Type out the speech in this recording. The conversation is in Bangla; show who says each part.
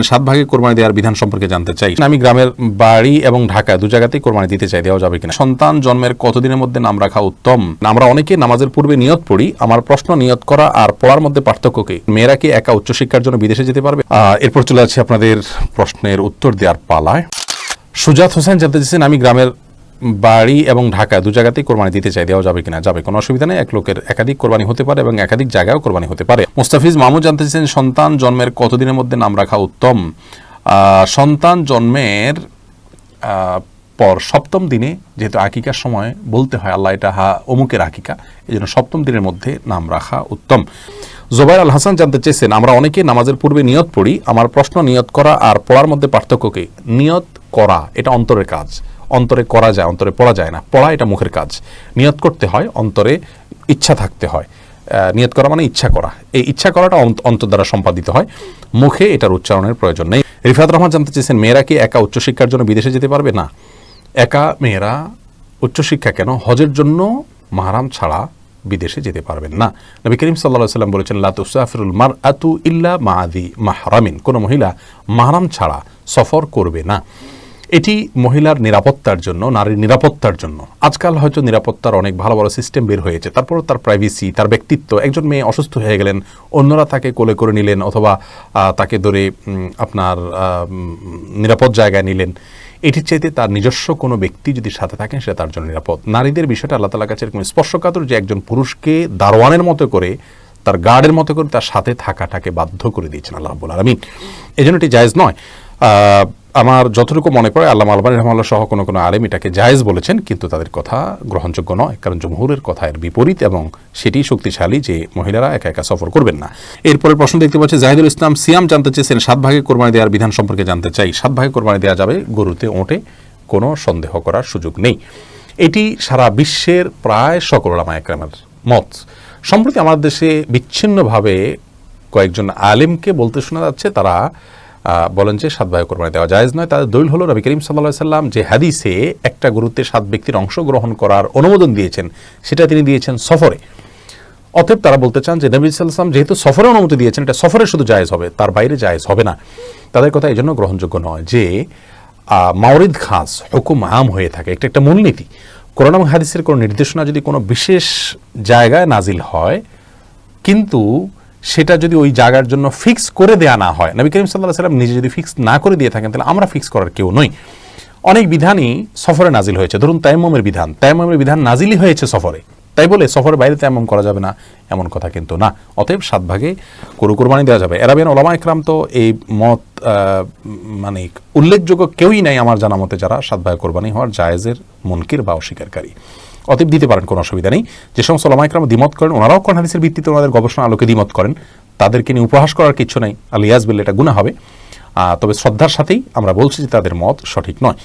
Speaker 1: সাত ভাগে কোরবানি দেওয়ার বিধান সম্পর্কে জানতে চাই। আমি গ্রামের বাড়ি এবং ঢাকা দু জায়গাতেই কোরবানি দিতে চাই, দেওয়া যাবে কিনা? সন্তান জন্মের কতদিনের মধ্যে নাম রাখা উত্তম? আমরা অনেকে নামাজের পূর্বে নিয়ত পড়ি। আমার প্রশ্ন, নিয়ত করা আর পড়ার মধ্যে পার্থক্য কি? মেয়েরা কি একা উচ্চশিক্ষার জন্য বিদেশে যেতে পারবে? এরপর চলে যাচ্ছে আপনাদের প্রশ্নের উত্তর দেওয়ার পালায়। সুজাত হোসেন জানতে চাইছেন, আমি গ্রামের বাড়ি এবং ঢাকা দু জায়গাতেই কোরবানি দিতে চাই, দেওয়া যাবে কিনা? যাবে, কোনো অসুবিধা নেই। এক লোকের একাধিক কোরবানি হতে পারে এবং একাধিক জায়গায়ও কোরবানি হতে পারে। মুস্তাফিজ মাহমুদ জানতে চাইছেন, সন্তান জন্মের কতদিনের মধ্যে নাম রাখা উত্তম? সন্তান জন্মের পর সপ্তম দিনে, যেহেতু আকিকার সময় বলতে হয় আল্লাহ এটা অমুকের আকিকা, এই জন্য সপ্তম দিনের মধ্যে নাম রাখা উত্তম। জোবাইর আল হাসান জানতে চেয়েছেন, আমরা অনেকে নামাজের পূর্বে নিয়ত পড়ি। আমার প্রশ্ন, নিয়ত করা আর পড়ার মধ্যে পার্থক্য কি? নিয়ত করা এটা অন্তরের কাজ, অন্তরে করা যায়, অন্তরে পড়া যায় না। পড়া এটা মুখের কাজ। নিয়ত করতে হয়, অন্তরে ইচ্ছা থাকতে হয়। নিয়ত করা মানে ইচ্ছা করা, এই ইচ্ছা করাটা অন্তর দ্বারা সম্পাদিত হয়, মুখে এটার উচ্চারণের প্রয়োজন নেই। রিফাত রহমান জানতে চেয়েছেন, মেয়েরা কি একা উচ্চশিক্ষার জন্য বিদেশে যেতে পারবে? না, একা মেয়েরা উচ্চশিক্ষা কেন, হজের জন্য মাহরাম ছাড়া বিদেশে যেতে পারবেন না। নবী করিম সাল্লাল্লাহু আলাইহি ওয়াসাল্লাম বলেছেন, লা তুসাফিরুল মারআতু ইল্লা মা'যি মাহরামিন, কোনো মহিলা মাহরাম ছাড়া সফর করবে না। এটি মহিলার নিরাপত্তার জন্য, নারীর নিরাপত্তার জন্য। আজকাল হয়তো নিরাপত্তার অনেক ভালো ভালো সিস্টেম বের হয়েছে, তারপরও তার প্রাইভেসি, তার ব্যক্তিত্ব, একজন মেয়ে অসুস্থ হয়ে গেলেন, অন্যরা তাকে কোলে করে নিলেন অথবা তাকে ধরে আপনার নিরাপদ জায়গায় নিলেন, এটির চাইতে তার নিজস্ব কোনো ব্যক্তি যদি সাথে থাকেন সেটা তার জন্য নিরাপদ। নারীদের বিষয়টা আল্লাহ তাআলার কাছে এরকম স্পর্শকাতর যে একজন পুরুষকে দারোয়ানের মতো করে, তার গার্ডের মতো করে তার সাথে থাকাটাকে বাধ্য করে দিয়েছেন আল্লাহ রাব্বুল আলামিন। এই জন্য এটি জায়েজ নয়। আমার যতটুকু মনে পড়ে আল্লামা আলবানী রাহমাতুল্লাহ সহ কোনো কোনো আলেম এটাকে জায়েজ বলেছেন, কিন্তু তাদের কথা গ্রহণযোগ্য নয়, কারণ জমহুরের কথা এর বিপরীত এবং সেটি শক্তিশালী যে মহিলারা একা একা সফর করবেন না। এরপরের প্রশ্ন দেখতে পাচ্ছি, জাহিদুল ইসলাম সিয়াম জানতে চেয়েছেন, 7 ভাগে কোরবানি দেওয়ার বিধান সম্পর্কে জানতে চাই। 7 ভাগে কোরবানি দেওয়া যাবে, গরুতে, ওঁটে, কোনো সন্দেহ করার সুযোগ নেই। এটি সারা বিশ্বের প্রায় সকল উলামায়ে কেরামের মত। সম্প্রতি আমাদের দেশে বিচ্ছিন্নভাবে কয়েকজন আলেমকে বলতে শোনা যাচ্ছে, তারা বলেন যে 7 ভাগে কোরবানি দেওয়া জায়েজ নয়। তাদের দলিল হলো নবী করিম সাল্লাল্লাহু আলাইহি সাল্লাম যে হাদিসে একটা গরুতে 7 ব্যক্তির অংশগ্রহণ করার অনুমোদন দিয়েছেন, সেটা তিনি দিয়েছেন সফরে। অতএব তারা বলতে চান যে নবী সাল্লাল্লাহু আলাইহি ওয়াসাল্লাম যেহেতু সফরে অনুমতি দিয়েছেন, এটা সফরে শুধু জায়েজ হবে, তার বাইরে জায়েজ হবে না। তাদের কথা এই জন্য গ্রহণযোগ্য নয় যে মাওরিদ খাস হুকুম আম হয়ে থাকে, এটা একটা মূলনীতি। কোরআন এবং হাদিসের কোনো নির্দেশনা যদি কোনো বিশেষ জায়গায় নাজিল হয়, কিন্তু সেটা যদি ওই জায়গার জন্য ফিক্স করে দেয়া না হয়, নবী করিম সাল্লাল্লাহু আলাইহি ওয়াসাল্লাম নিজে যদি ফিক্স না করে দিয়ে থাকেন, তাহলে আমরা ফিক্স করার কেউ নই। অনেক বিধানই সফরে নাজিল হয়েছে, ধরুন তায়াম্মুমের বিধান নাজিলই হয়েছে সফরে, তাই বলে সফরের বাইরে তায়াম্মুম করা যাবে না এমন কথা কিন্তু না। অতএব 7 ভাগে গরু কোরবানি দেওয়া যাবে। আরবিয়ান ওলামায়ে কেরাম তো এই মত মানে উল্লেখযোগ্য কেউই নাই আমার জানা মতে যারা 7 ভাগে কোরবানি হওয়ার জায়েজের মুনকির বা অস্বীকারী। অতএব দিতে পারেন, কোনো অসুবিধা নেই। যে সমস্ত ওলামায়ে কেরাম দ্বিমত করেন, ওনারাও কোরআন হাদিসের ভিত্তিতে ওনাদের গবেষণা আলোকে দ্বিমত করেন, তাদেরকে নিয়ে উপহাস করার কিছু নাই, আলিয়াজ বিল্লাহ, এটা গুনাহ হবে। তবে শ্রদ্ধার সাথেই আমরা বলছি যে তাদের মত সঠিক নয়।